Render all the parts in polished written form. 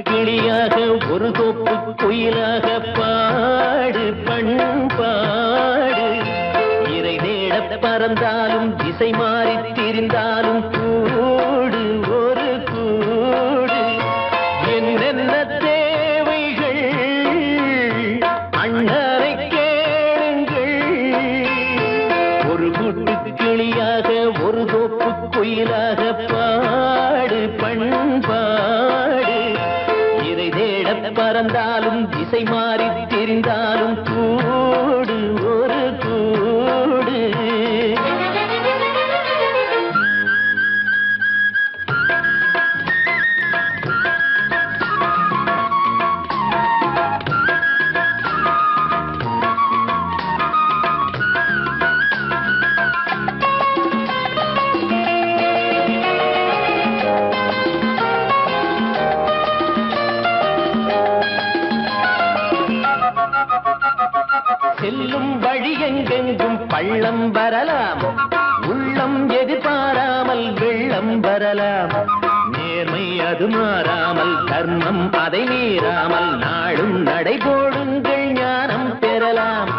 கிளியாக ஒரு தோப்பு குயிலாக பாடு பண்பாடு. இறை தேட பறந்தாலும் திசை மாறி திரிந்தாலும் கூடு ஒரு கூடு. என்னென்ன தேவைகள் அண்ணரை கேளுங்கள். ஒரு கூட்டு கிளியாக ஒரு தோப்பு குயிலாக பாடு பண்பாடு. இதை தேட பறந்தாலும் திசை மாறி தெரிந்தாலும் கூடு ஒரு கூடு. செல்லும் வழி எங்கெங்கும் பள்ளம் வரலாம், உள்ளம் எதிர்பாராமல் வெள்ளம் வரலாம். நேர்மை அது மாறாமல் தர்மம் அதை மீறாமல் நாளும் நடைபோடுங்கள் ஞானம் பெறலாம்.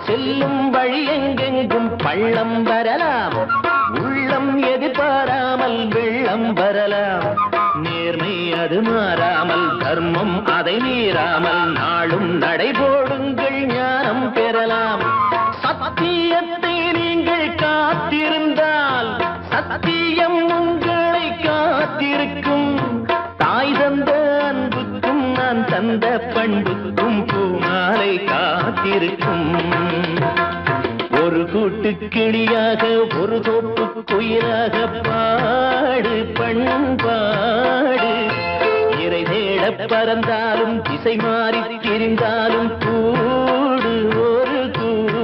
செல்லும் வழி எங்கெங்கும் பள்ளம் வரலாம், உள்ளம் எதிர்பாராமல் வெள்ளம் வரலாம். நேர்மை அது மாறாமல் தர்மம் அதை மீறாமல் நாளும் நடைபோடுங்கள் ஞானம் பெறலாம். சத்தியத்தை நீங்கள் காத்திருந்தால் சத்தியம் உங்களை காத்திருக்கும். தாய் தந்த அன்புக்கும் நான் தந்த பண்புக்கும் பூமாலை காத்திருக்கும். ஒரு கூட்டு கிளியாக ஒரு தோப்பு குயிலாக பாடு பண்பாடு. இறை தேட பறந்தாலும் திசை மாறி திரிந்தாலும் கூடு ஒரு கூடு.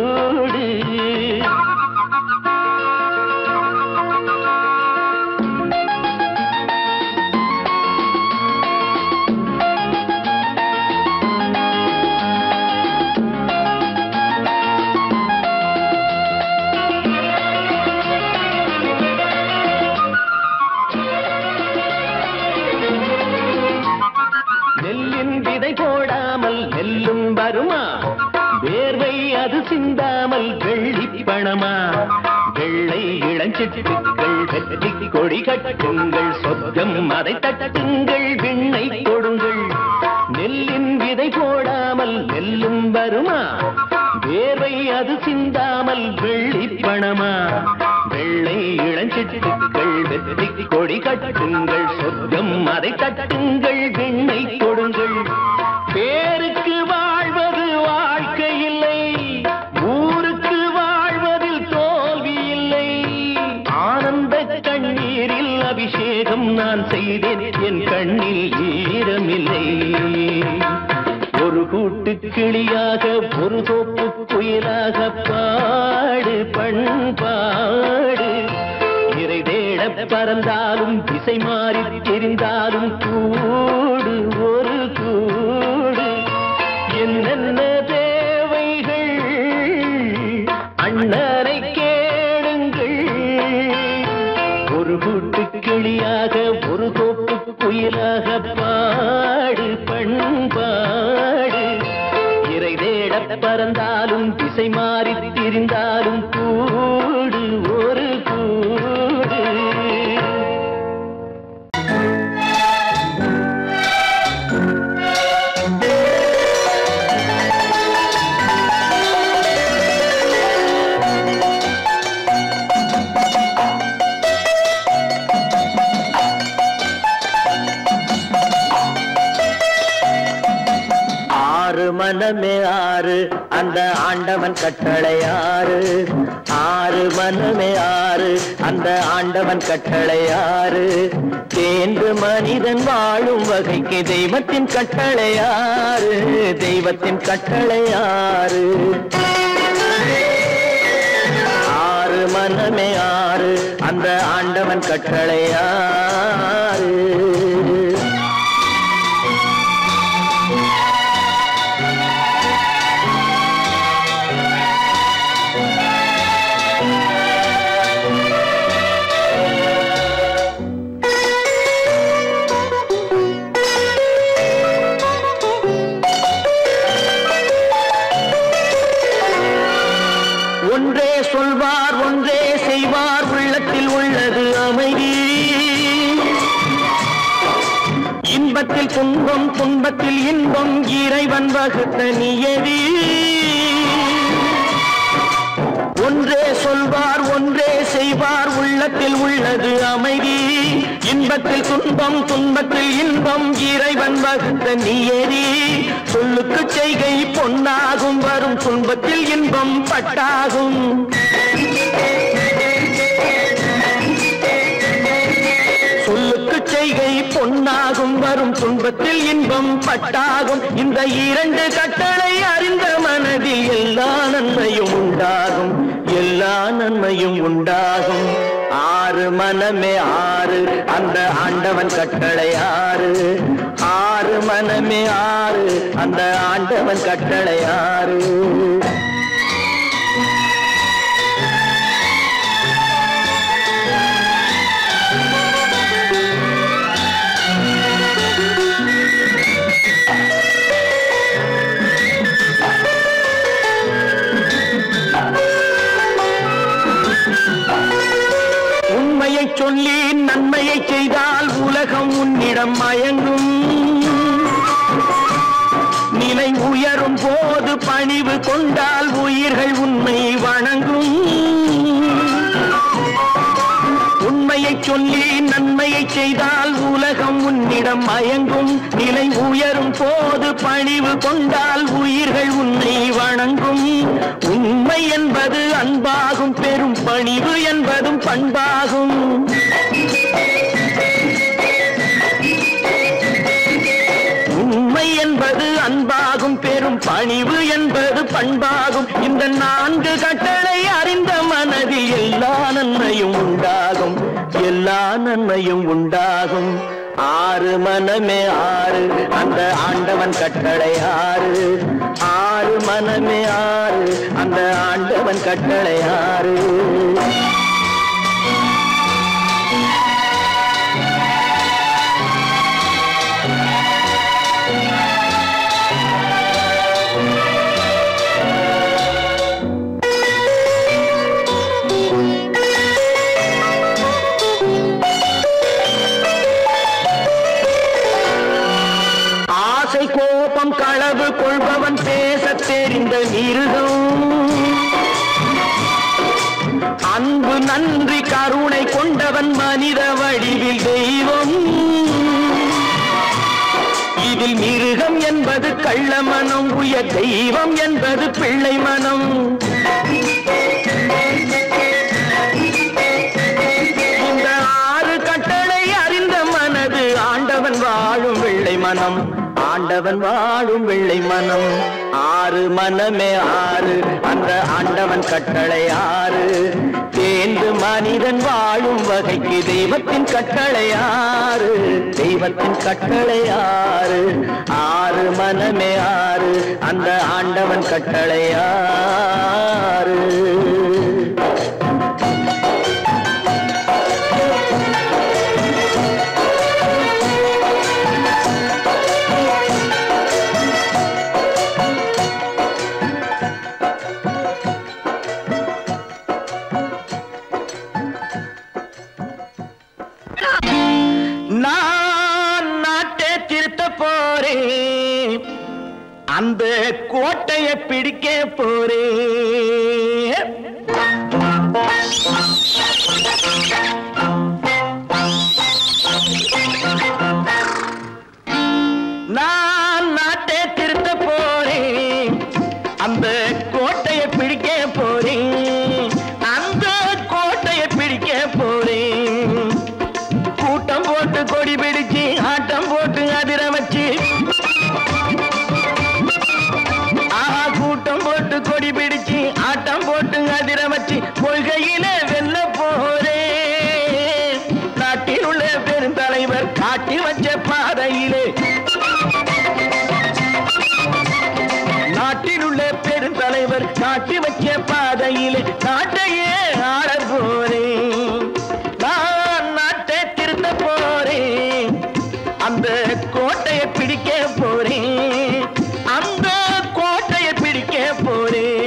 விதை போடாமல் நெல்லும் வருமா, வேர்வை அது சிந்தாமல் வெள்ளி பணமா. வெள்ளை இளஞ்சிட்டுக்கள் வெற்றி கொடி கட்டுங்கள், சொர்க்கம் அதை தட்டுங்கள், விண்ணை கொடுங்கள். நெல்லின் விதை போடாமல் நெல்லும் வருமா, வேர்வை அது சிந்தாமல் வெள்ளி பணமா. வெள்ளை இளஞ்சிட்டுக்கள் வெற்றி கொடி கட்டுங்கள், சொர்க்கம் அதை தட்டுங்கள், விண்ணை கொடுங்கள். பேருக்கு வாழ்வது வாழ்க்கை இல்லை, ஊருக்கு வாழ்வதில் தோல்வி இல்லை. ஆனந்த கண்ணீரில் அபிஷேகம் நான் செய்தேன், என் கண்ணில் ஈரமில்லை. ஒரு கூட்டு கிளியாக ஒரு தோப்பு குயிலாக பாடு பண்பாடு. இறை தேட பறந்தாலும் திசை மாறி தெரிந்தாலும் கூடு ஒரு கூடு. என்னென்ன தேவைகள் அண்ணரை கேளுங்கள். ஒரு கூட்டு கிளியாக ஒரு தோப்பு குயிலாக பாடு பண்பாடு. இறை தேட பறந்தாலும் திசை மாறி திரிந்தாலும் கூடு ஒரு கூடு. மனமே ஆறு அந்த ஆண்டவன் கட்டளை ஆறு. ஆறு மனமே ஆறு அந்த ஆண்டவன் கட்டளை ஆறு. தேர்ந்து மனிதன் வாழும் வகைக்கு தெய்வத்தின் கட்டளை ஆறு. தெய்வத்தின் கட்டளை ஆறு. ஆறு மனமே ஆறு அந்த ஆண்டவன் கட்டளை ஆறு. இன்பத்தில் துன்பம் துன்பத்தில் இன்பம் இறைவன் வகுத்த நியதி ஒன்றே சொல்வார் ஒன்றே செய்வார் உள்ளத்தில் உள்ளது அமைதி இன்பத்தில் துன்பம் துன்பத்தில் இன்பம் இறைவன் வகுத்த நியதி சொல்லுக்கு செய்கை பொன்னாகும் வரும் துன்பத்தில் இன்பம் பட்டாகும் சொல்லுக்கு செய்கை பொன்னாகும் வரும் துன்பத்தில் இன்பம் பட்டாகும் இந்த இரண்டு கட்டளை அறிந்த மனதில் எல்லா நன்மையும் உண்டாகும் எல்லா நன்மையும் உண்டாகும் ஆறு மனமே ஆறு அந்த ஆண்டவன் கட்டளை ஆறு ஆறு மனமே ஆறு அந்த ஆண்டவன் கட்டளை ஆறு சொல்லி நன்மையை செய்தால் உலகம் உன்னிடம் மயங்கும் நிலை உயரும் போது பணிவு கொண்டால் உயிர்கள் உன்னை வணங்கும் உண்மையை சொல்லி நன்மையை செய்தால் உலகம் உன்னிடம் மயங்கும் நிலை உயரும் போது பணிவு கொண்டால் உயிர்கள் உன்னை வணங்கும் உண்மை என்பது அன்பாகும் பெரும் பணிவு என்பதும் பண்பாகும் உண்மை என்பது அன்பாகும் பெரும் பணிவு என்பது பண்பாகும் இந்த நான்கு கட்டளை அறிந்த மனதில் எல்லா நன்மையும் உண்டாகும் எல்லா நன்மையும் உண்டாகும் ஆறு மனமே ஆறு அந்த ஆண்டவன் கட்டளை ஆறு ஆறு மனமே ஆறு அந்த ஆண்டவன் கட்டளை ஆறு கோபம் களவு கொள்பவன் பேச தெரிந்த மிருகம் அன்பு நன்றி கருணை கொண்டவன் மனித வடிவில் தெய்வம் இதில் மிருகம் என்பது கள்ள மனம் உயர் தெய்வம் என்பது பிள்ளை மனம் இந்த ஆறு கட்டளை அறிந்த மனது ஆண்டவன் வாழும் வெள்ளை மனம் ஆண்டவன் வாழும் வெள்ளை மனம் ஆறு மனமே ஆறு அந்த ஆண்டவன் கட்டளை ஆறு தேர்ந்து மனிதன் வாழும் வகைக்கு தெய்வத்தின் கட்டளை ஆறு தெய்வத்தின் கட்டளை ஆறு ஆறு மனமே ஆறு அந்த ஆண்டவன் கட்டளை ஆறு நான் நாட்டை திருத்த போறேன் அந்த கோட்டையை பிடிக்க போறேன் நான் நாட்டை திருத்த போறேன் அந்த கோட்டையை பிடிக்க போறேன் அந்த கோட்டையை பிடிக்க போறேன் கூட்டம் போட்டு கொடி பிடிச்சு ஆட்டம் போட்டு அதிர வச்சு கூட்டம் போட்டு கொடி பிடிச்சு ஆட்டம் போட்டு அதிர வச்சு கொள்கையில வெல்ல போறே நாட்டில் உள்ள பெருந்தலைவர் காட்டி வச்ச பாதையிலே நாட்டில் உள்ள பெருந்தலைவர் காட்டி வச்ச பாதையிலே நாட்டையே ஆள போறேன் நான் நாட்டை திருத்த போறேன் அந்த கோட்டையை பிடிக்க போறேன் அந்த கோட்டையை பிடிக்க போறேன்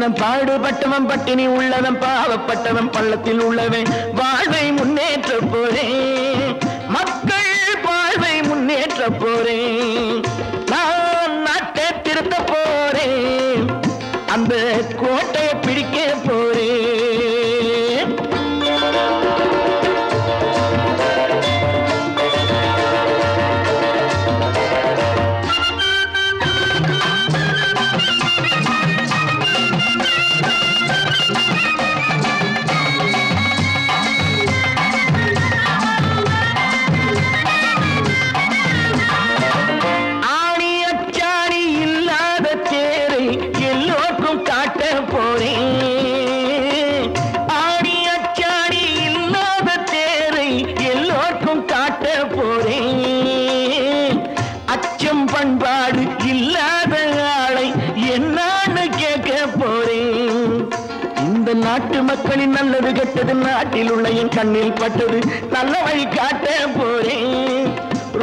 தினம் பாடுபட்டவன் பட்டினி உள்ளவன் பாவப்பட்டவன் பள்ளத்தில் உள்ளவன் வாழ்வை முன்னேற்ற போறேன் மக்கள் வாழ்வை முன்னேற்ற போறேன் நான் நாட்டை திருத்த போறேன் அந்த கோட்டையை பிடிக்க போறேன் பண்பாடு இல்லாத ஆளை என்னான்னு கேட்க போறேன் இந்த நாட்டு மக்களின் நல்லது கெட்டது நாட்டில் உள்ள என் கண்ணில் பட்டது நல்ல வழி காட்ட போறேன்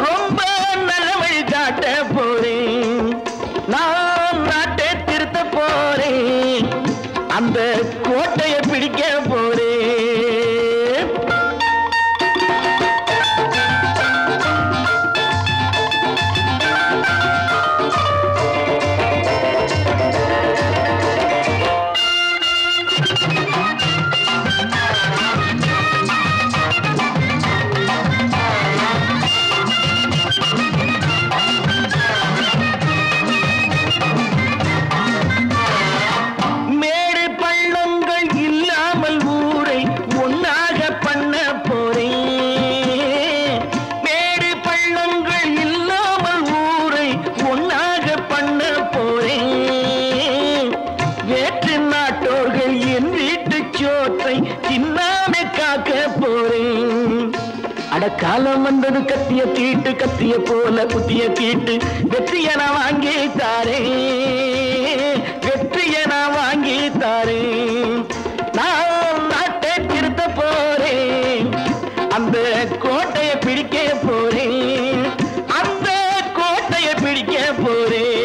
ரொம்ப நல்ல வழி காட்ட போறேன் நான் நாட்டை திருத்த போறேன் அந்த கோட்டையை பிடிக்க போறேன் காலம் வந்தது கத்திய தீட்டு கத்திய போல குத்திய தீட்டு வெற்றிய நான் வாங்கி தாரேன் வெற்றிய நான் வாங்கி தாரேன் நான் நாட்டை திருத்த போறேன் அந்த கோட்டையை பிடிக்க போறேன் அந்த கோட்டையை பிடிக்க போறேன்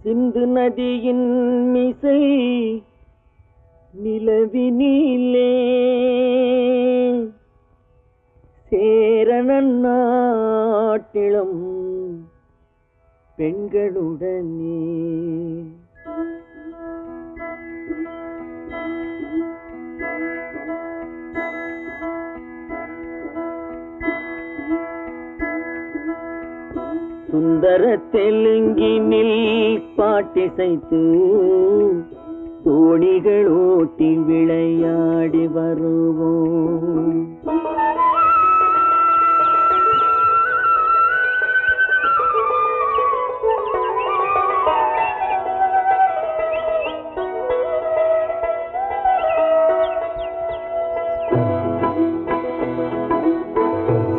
சிந்து நதியின் மிசை நிலவினிலே சேரணன் நாட்டிலும் பெண்களுடனே சுந்தர தெலுங்கினில் பாட்டிசைத்து தோணிகள் ஓட்டி விளையாடி வருவோம்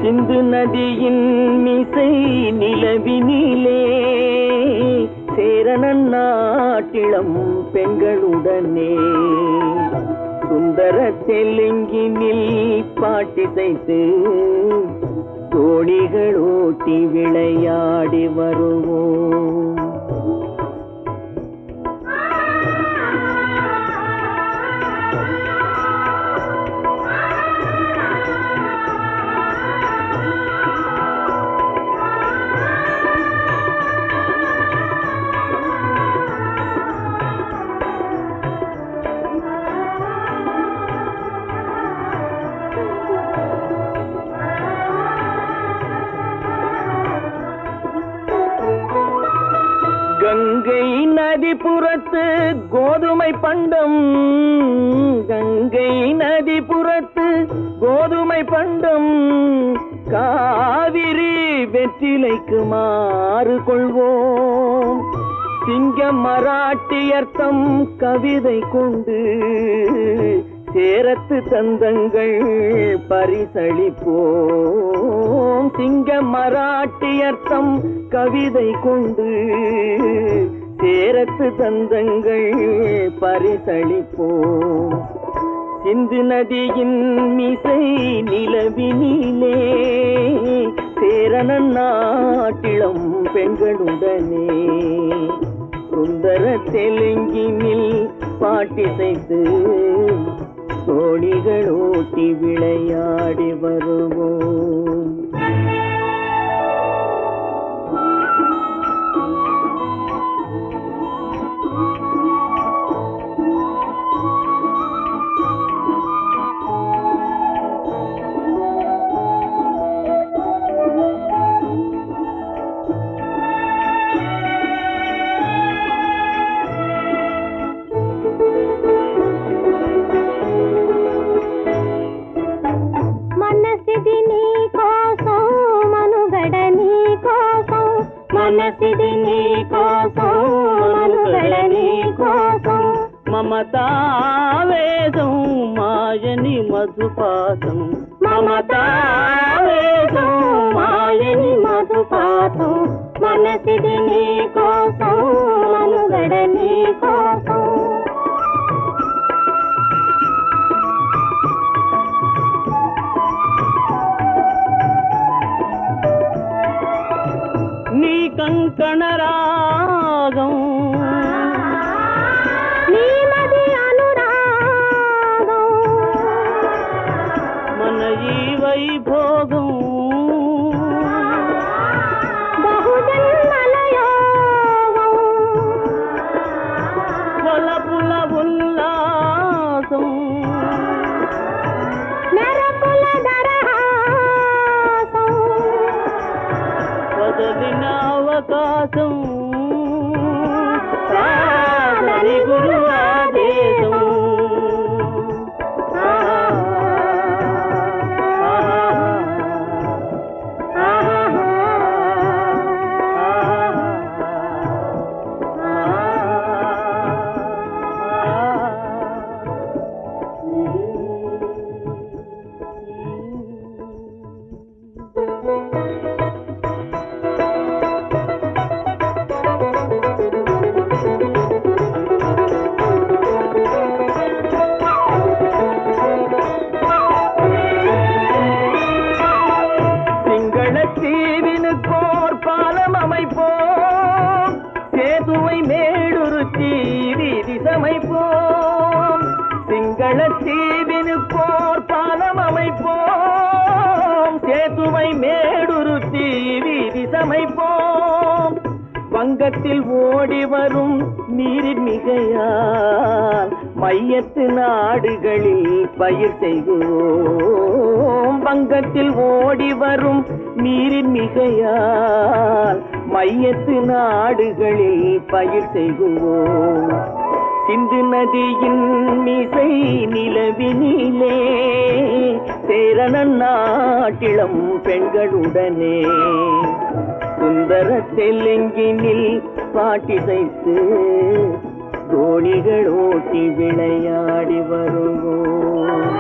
சிந்து நதியின் மிசை நிலவினிலே சேரணன் நாட்டிளம் பெண்களுடனே சுந்தர தெலுங்கினில் பாட்டிசைத்து தோணிகள் ஓட்டி விளையாடி வருவோம் கங்கை நதிபுறத்து கோதுமை பண்டம் கங்கை நதிபுறத்து கோதுமை பண்டம் காவிரி வெற்றிலைக்கு மாறு கொள்வோம் சிங்கம் மராட்டியர்த்தம் கவிதை கொண்டு சேரத்து தந்தங்கள் பரிசளிப்போம் சிங்கம் மராட்டியர்த்தம் கவிதை கொண்டு சேரத்து தந்தங்கள் பரிசளிப்போம் சிந்து நதியின் மிசை நிலவினிலே சேரணன் நாட்டிளம் பெண்களுடனே சுந்தர தெலுங்கினில் பாட்டிசைத்து தோணிகள் ஓட்டி விளையாடி வருவோம். మనసిది నీ కోసం మనుగడ నీ కోసం మమతావేదం మాయని మధుపాసం మమతావేదం మాయని మధుపాసం మనసిది నీ కోసం మనుగడ నీ కోసం నీ కంకణ రాగం నీ మది అనురాగం మన ఈ వైభోగం బహుజన్మల యోగం కొలపుల ఉల్లాసం మెరపుల దరహాసం వదలిన అవకాశం కాదని గురు ఆదేశం சிங்களத்தீவினுக்கோர் பாலம் அமைப்போம் சேதுவை மேடுருத்தி வீதி சமைப்போம் வங்கத்தில் ஓடி வரும் நீரின் மிகையால் மையத்து நாடுகளில் பயிர் செய்வோம் வங்கத்தில் ஓடி வரும் நீரின் மிகையால் மையத்து நாடுகளில் பயிர் செய்வோம் சிந்து நதியின் மிசை நிலவினிலே சேரணன் நாட்டிளம் பெண்களுடனே சுந்தர தெலுங்கினில் பாட்டிசைத்து தோணிகள் ஓட்டி விளையாடி வருவோம்.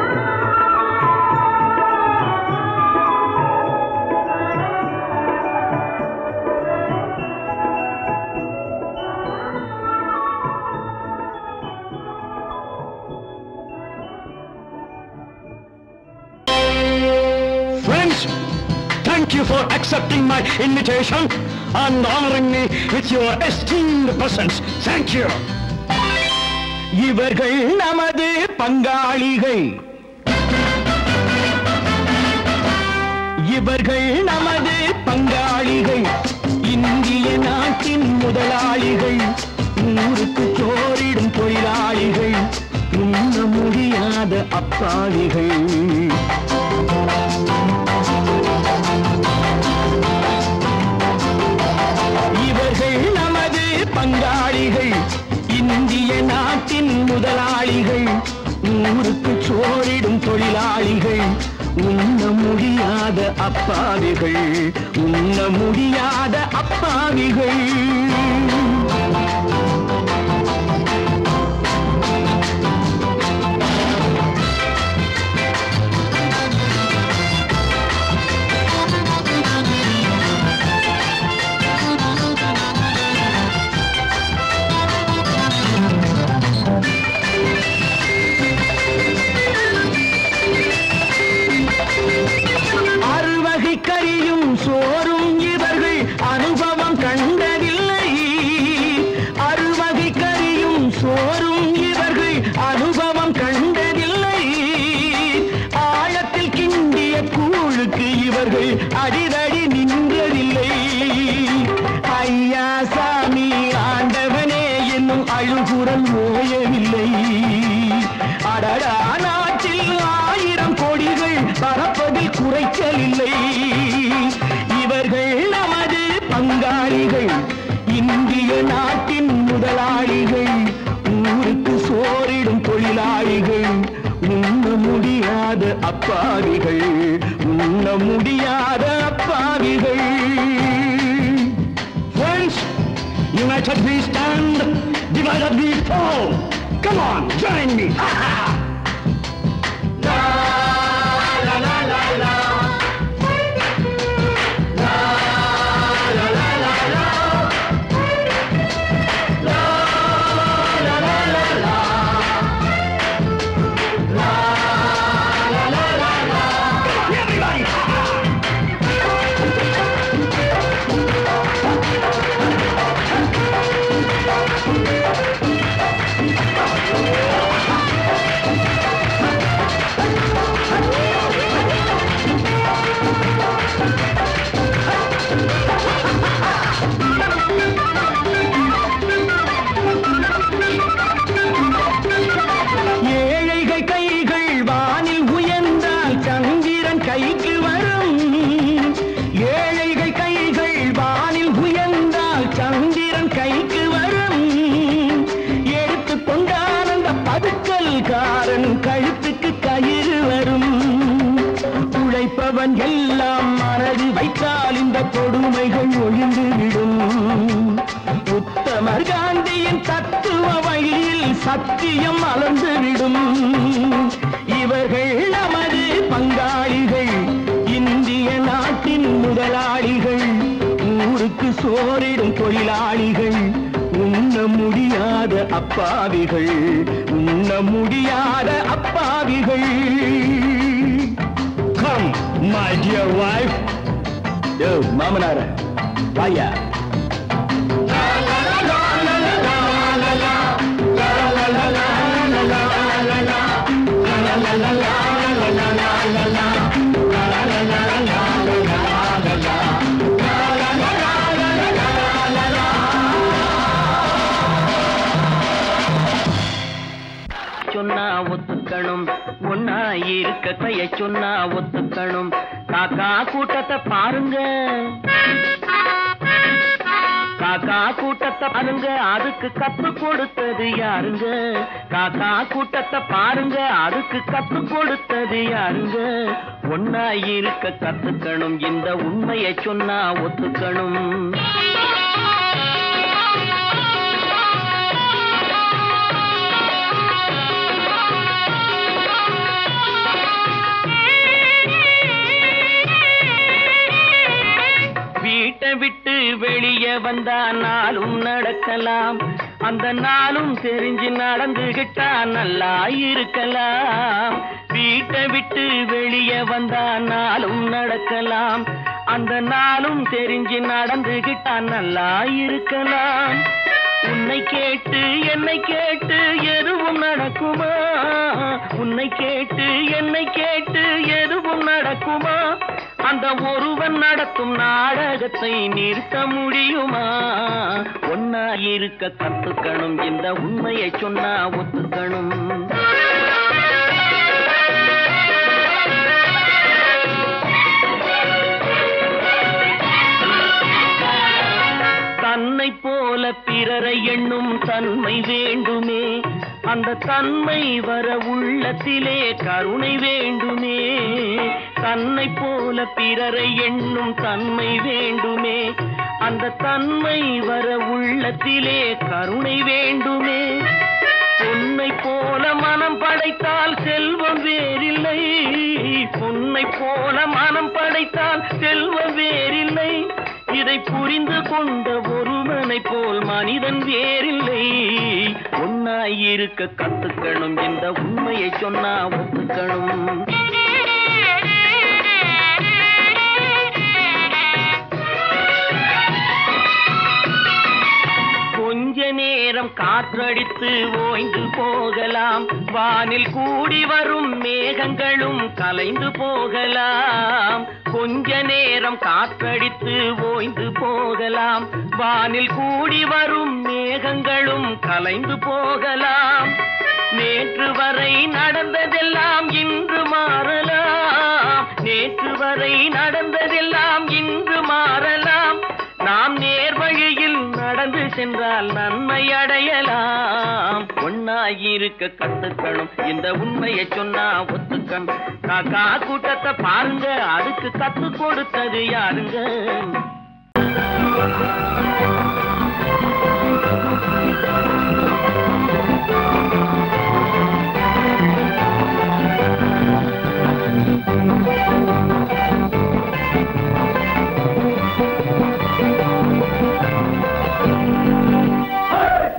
Thank you for accepting my invitation and honoring me with your esteemed presence. Thank you. இவர்கள் நமது பங்காளிகள் இவர்கள் நமது பங்காளிகள் இந்திய நாட்டின் முதலாளிகள் ஊருக்கு சோறிடும் தொழிலாளிகள் உண்ண முடியாத அப்பாவிகள் இவர்கள் நமது பங்காளிகள் இந்திய நாட்டின் முதலாளிகள் ஊருக்கு சோறிடும் தொழிலாளிகள் உண்ண முடியாத அப்பாவிகள் உண்ண முடியாத அப்பாவிகள் குரல் ஓயவில்லை. அடடா நாட்டில் 1000 கொடிகள் பறப்பதில் குறைச்சலில்லை. இவர்கள் நமது பங்காளிகள், இந்திய நாட்டின் முதலாளிகள், ஊருக்கு சோறிடும் தொழிலாளிகள், உண்ண முடியாத அப்பாவிகள், உண்ண முடியாத அப்பாவிகள். Friends, united we stand, divided we fall. Come on, join me. La la la la la. La la la la la. La la la la la. La la la la la. Everybody. ஏழைகள் கைகள் வானில் உயர்ந்தால் சந்திரன் கைக்கு வரும். ஏழைகள் கைகள் வானில் உயர்ந்தால் சந்திரன் கைக்கு வரும். எடுத்துக் கொண்டால் அந்த பதுக்கல்காரன் கழுத்துக்கு கயிறு வரும். உழைப்பவன் எல்லாம் மனது வைத்தால் இந்த கொடுமைகள் ஒழிந்துவிடும். உத்தமர் காந்தியின் தத்துவ வழியில் சத்தியம் மலர்ந்துவிடும். இவர்கள் நமது பங்காளிகள், இந்திய நாட்டின் முதலாளிகள், ஊருக்கு சோறிடும் தொழிலாளிகள், உண்ண முடியாத அப்பாவிகள், உண்ண முடியாத அப்பாவிகள். Come, my dear wife. Yo, மாமனார வாயா. சொன்னா ஒத்துக்கணும், ஒன்னா இருக்க கைய சொன்னா ஒத்துக்கணும். காக்கா கூட்டத்தை பாருங்க, காக்கா கூட்டத்தை பாருங்க, அதுக்கு கத்து கொடுத்தது யாருங்க? காக்கா கூட்டத்தை பாருங்க, அதுக்கு கத்து கொடுத்தது யாருங்க? ஒன்னா இருக்க கத்துக்கணும், இந்த உண்மையை சொன்னா ஒத்துக்கணும். வீட்டை விட்டு வெளியே வந்தா நாளும் நடக்கலாம், அந்த நாளும் தெரிஞ்சு நடந்துகிட்டா நல்லா இருக்கலாம். வீட்டை விட்டு வெளியே வந்தா நாளும் நடக்கலாம், அந்த நாளும் தெரிஞ்சு நடந்துகிட்டா நல்லா இருக்கலாம். உன்னை கேட்டு என்னை கேட்டு எதுவும் நடக்குமா? உன்னை கேட்டு என்னை கேட்டு எதுவும் நடக்குமா? அந்த ஒருவன் நடத்தும் நாடகத்தை நிறுத்த முடியுமா? ஒன்னா இருக்க கத்துக்கணும், இந்த உண்மையை சொன்னா ஒத்துக்கணும். தன்னை போல பிறரை எண்ணும் தன்மை வேண்டுமே, அந்த தன்மை வர உள்ளத்திலே கருணை வேண்டுமே. தன்னை போல பிறரை எண்ணும் தன்மை வேண்டுமே, அந்த தன்மை வர உள்ளத்திலே கருணை வேண்டுமே. பொன்னை போல மனம் படைத்தால் செல்வம் வேறில்லை, பொன்னை போல மனம் படைத்தால் செல்வம் வேறில்லை. இதை புரிந்து கொண்ட ஒருவனை போல் மனிதன் வேறில்லை. ஒன்னாயிருக்க கத்துக்கணும், இந்த உண்மையை சொன்னா ஒத்துக்கணும். கொஞ்ச நேரம் காற்றடித்து ஓய்ந்து போகலாம், வானில் கூடி வரும் மேகங்களும் கலைந்து போகலாம். கொஞ்ச நேரம் காற்றடித்து ஓய்ந்து போகலாம், வானில் கூடி வரும் மேகங்களும் கலைந்து போகலாம். நேற்று வரை நடந்ததெல்லாம் இன்று மாறலாம், நேற்று வரை நடந்ததெல்லாம் இன்று மாறலாம். நாம் நேர்வழியில் நடந்து சென்றால் நன்மை அடையலாம். ஒன்னாயிருக்க கத்துக்கணும், இந்த உண்மையை சொன்னா ஒத்துக்கணும். காக்கா கூட்டத்தை பாருங்க, அதுக்கு கத்து கொடுத்தது யாருங்க?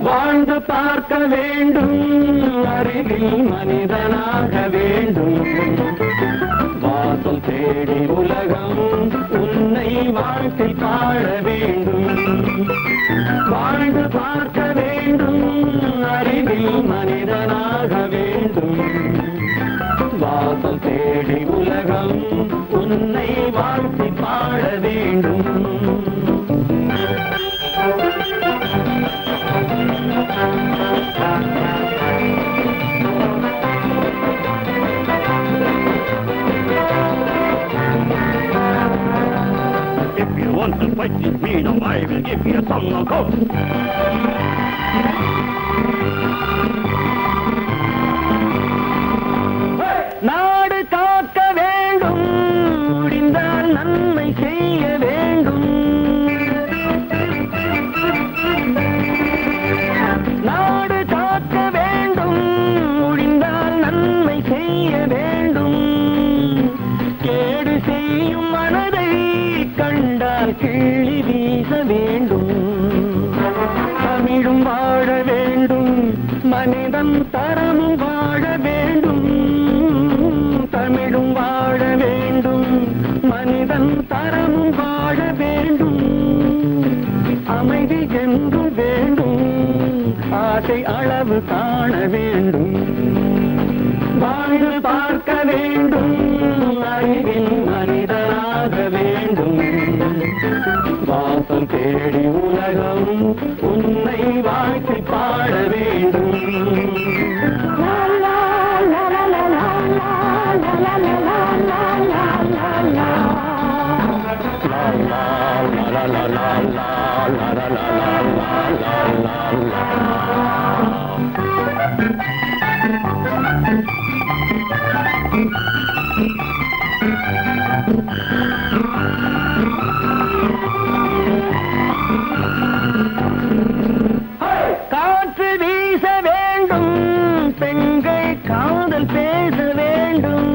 வாழ்ந்து பார்க்க வேண்டும், அறிவில் மனிதனாக வேண்டும். வாசல் தேடி உலகம் உன்னை வாழ்க்கை பாட வேண்டும். வாழ்ந்து பார்க்க வேண்டும், அறிவில் மனிதனாக வேண்டும். வாசல் தேடி உலகம் உன்னை வாழ்க்கை பாட வேண்டும். If you want to fight this freedom, I will give you a song of hope. நாடு காக்க வேண்டும், முடிந்தால் நன்மை செய்ய வேண்டும். நாடு காக்க வேண்டும், முடிந்தால் நன்மை செய்ய வேண்டும். கேடு செய்யும் மனதை கண்டால் கிள்ளி வீச வேண்டும். தமிழும் வாழ வேண்டும், மனிதன் தரமும் வாழ வேண்டும். தமிழும் வாழ வேண்டும், மனிதன் தரமும் வாழ வேண்டும். அமைதி என்று வேண்டும், ஆசை அளவு காண வேண்டும். வாழ்ந்து பார்க்க வேண்டும், அறிவில் மனிதனாக வேண்டும். வாசம் தேடி உலகம் உன்னை வாழ்க்கை பாட வேண்டும். காற்று வீச வேண்டும், பெண்கள் காதல் பேச வேண்டும்.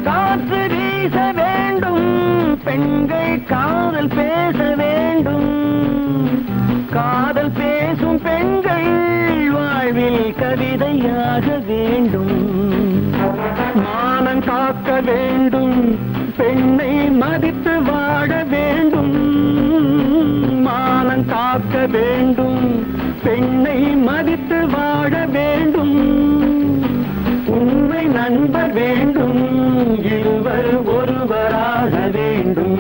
காற்று வீச வேண்டும், பெண்கள் காதல் பேச வேண்டும். காதல் பேசும் பெண்கள் வாழ்வில் கவிதையாக வேண்டும். மானம் காக்க வேண்டும், பெண்ணை மதித்து வாழ வேண்டும். மானம் காக்க வேண்டும், பெண்ணை மதித்து வாழ வேண்டும். உண்மை நண்பர் வேண்டும், இருவர் ஒருவராக வேண்டும்.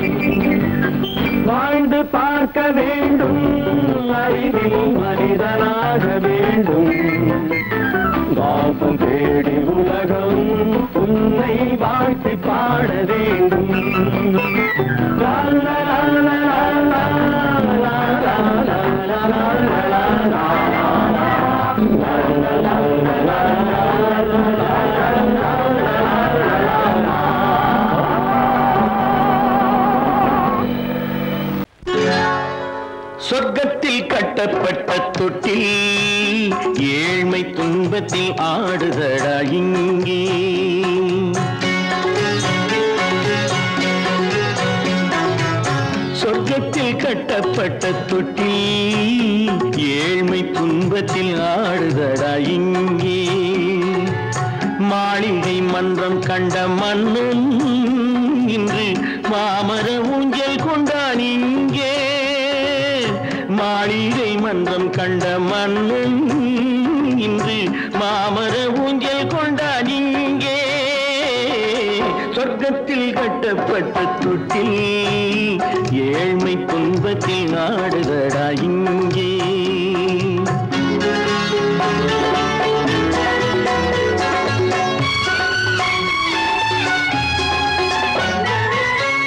வாழ்ந்து பார்க்க வேண்டும், அறிவில் மனிதனாக வேண்டும். வாசம் தேடி உலகம் உன்னை வாழ்த்தி பாட வேண்டும். லா லா லா லா லா லா லா லா லா லா. சொர்க்கத்தில் கட்டப்பட்ட தொட்டில் ஏழ்மை துன்பத்தில் ஆடுதடா இங்கே. சொர்க்கத்தில் கட்டப்பட்ட தொட்டில் ஏழ்மை துன்பத்தில் ஆடுதடா இங்கே. மாளிகை மன்றம் கண்ட மன்னன் இன்று மாமர ஊஞ்சல் கொண்டான் இங்கே. மாளிகை மன்றம் கண்ட மன்னன் இன்று மாமர ஊஞ்சல் கொண்டான் இங்கே. சொர்க்கத்தில் கட்டப்பட்ட தொட்டில் ஏழ்மை துன்பத்தில் ஆடுதடா இங்கே.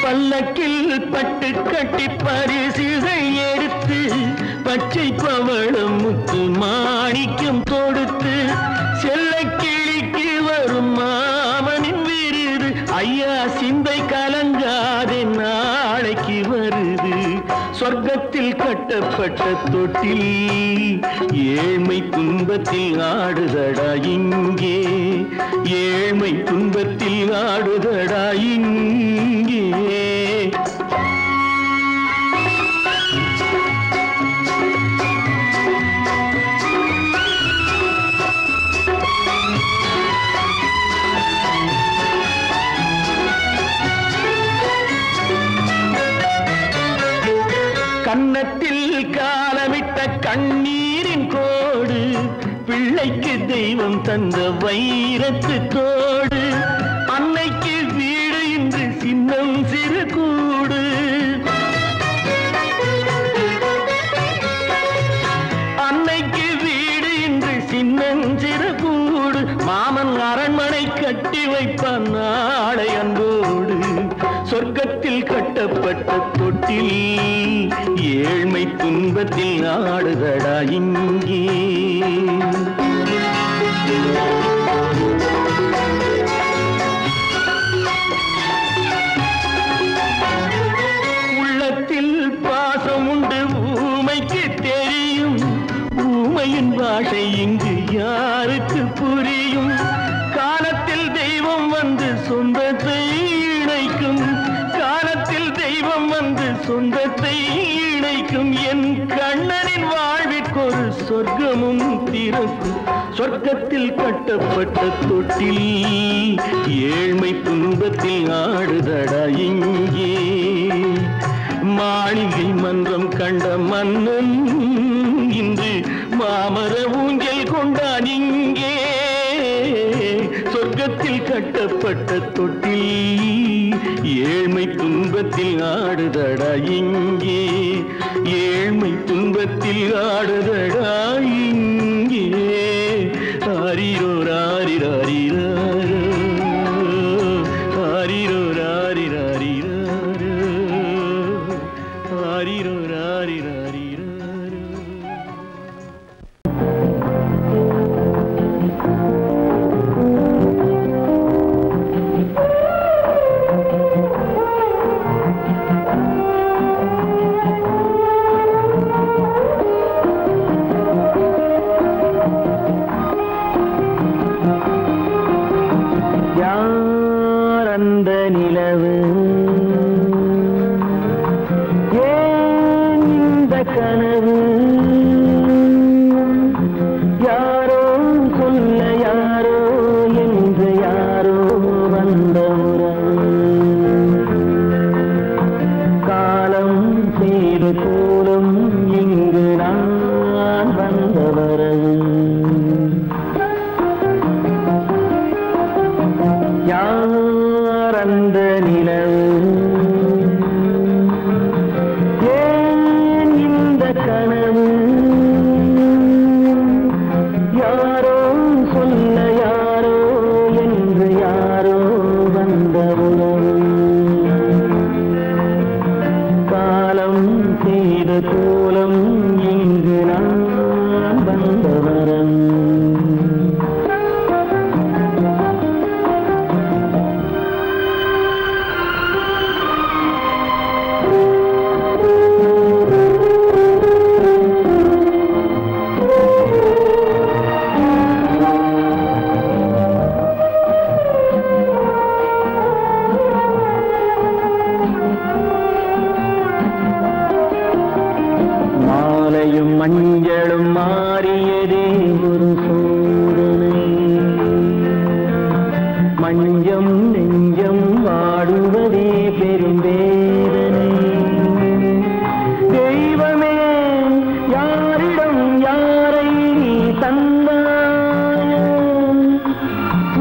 பல்லக்கில் பட்டு கட்டி பரிசுகள் எடுத்து பச்சை பவளம் முத்து மாணிக்கம் தொடுத்து செல்ல கிழிக்கு வரும் மாமனின் விருது ஐயா சிந்தை கலங்காதே நாளைக்கு வருது. சொர்க்கத்தில் கட்டப்பட்ட தொட்டில் ஏழ்மை துன்பத்தில் ஆடுதடா இங்கே. ஏழ்மை துன்பத்தில் ஆடுதடா இங்கே. கன்னத்தில் காலமிட்ட கண்ணீரின் கோடு பிள்ளைக்கு தெய்வம் தந்த வைரத்து தோடு. அன்னைக்கு வீடு இன்று சின்னம் சிறு கூடு. அன்னைக்கு வீடு இன்று சின்னம் சிறு கூடு. மாமன் அரண்மனை கட்டி வைப்பான் நாளை அன்போடு. சொர்க்கத்தில் கட்டப்பட்ட தொட்டில் ஏழ்மை துன்பத்தில் ஆடுதடா இங்கே. உள்ளத்தில் பாசம் உண்டு ஊமைக்கு தெரியும். ஊமையின் பாஷை இங்கு யாருக்கு புரியும்? காலத்தில் தெய்வம் வந்து சொந்தத்தை இணைக்கும். காலத்தில் தெய்வம் வந்து சொந்தத்தை இணைக்கும். என் கண்ணனின் வாழ்விற்கொரு சொர்க்கமும் திறக்கும். சொர்க்கத்தில் கட்டப்பட்ட தொட்டில் ஏழ்மை துன்பத்தில் ஆடுதடா இங்கே. மாளிகை மன்றம் கண்ட மன்னன் இன்று மாமர ஊஞ்சல் கொண்டான் இங்கே. சொர்க்கத்தில் கட்டப்பட்ட தொட்டில் ஏழ்மை துன்பத்தில் ஆடுதடா இங்கே. ஏழ்மை துன்பத்தில் ஆடுதடா இங்கே. ஆரிரோ ராரிராரிராரோ ஆரிரோ ராரிராரிராரோ ஆரிரோ ராரிராரிராரோ.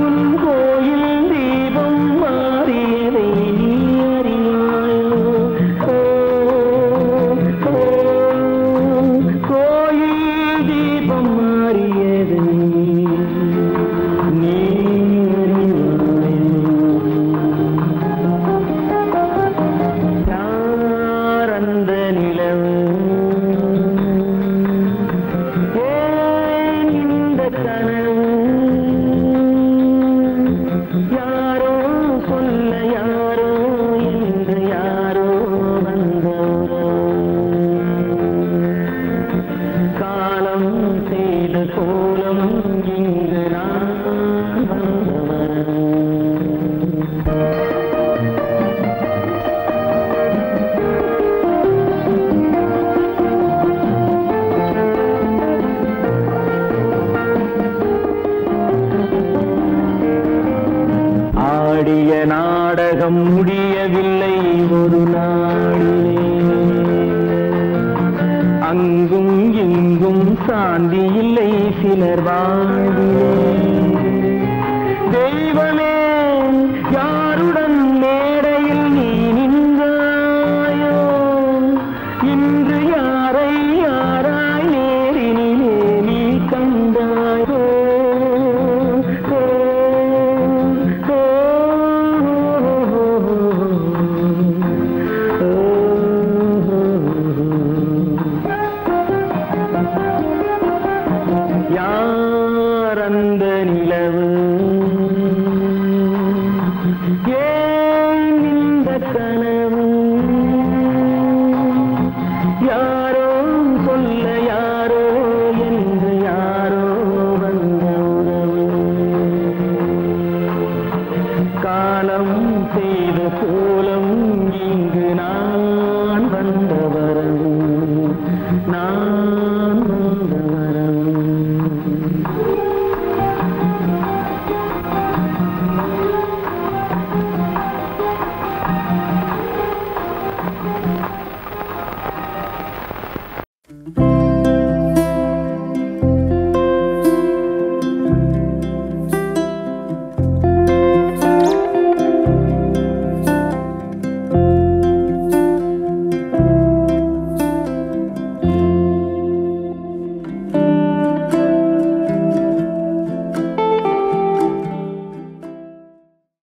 உன் கோயில் தீபம் மாறியதே நாடிலே அங்கும் இங்கும் சாந்தி இல்லை சிலர் வாழ்விலே